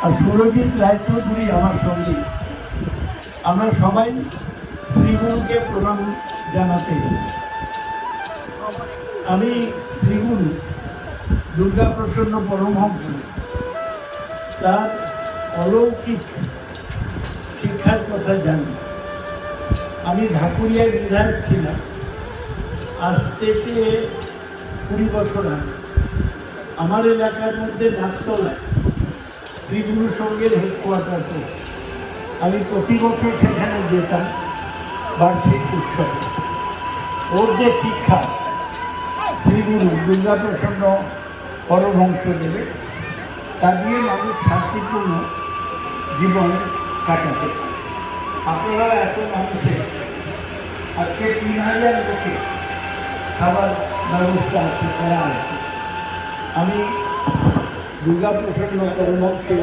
আর সুরজিৎ রায়চৌধুরী আমার সঙ্গী। আমরা সবাই শ্রীগুরুকে প্রণাম জানাতে। আমি শ্রীগুরু দুর্গাপ্রসন্ন পরমহংস তার অলৌকিক শিক্ষার কথা জানি। আমি ঢাকুরিয়ায় বিধায়ক ছিলাম আজ থেকে 20 বছর আগে। আমার এলাকার মধ্যে নাকতলায় শ্রীগুরু সঙ্গের হেডকোয়ার্টার। আমি প্রতি বছর সেখানে যেতাম বার্ষিক উৎসব। ওর যে শিক্ষা শ্রীগুরু দুর্গাপ্রসন্ন পরমহংস দেবে, তা দিয়ে মানুষ শান্তিপূর্ণ জীবন কাটাতে। আপনারা এত মানুষের আজকে 3000 লোকে খাবার ব্যবস্থা আছে করা আছে। আমি দুর্গাপ্রসন্ন পরমহংসের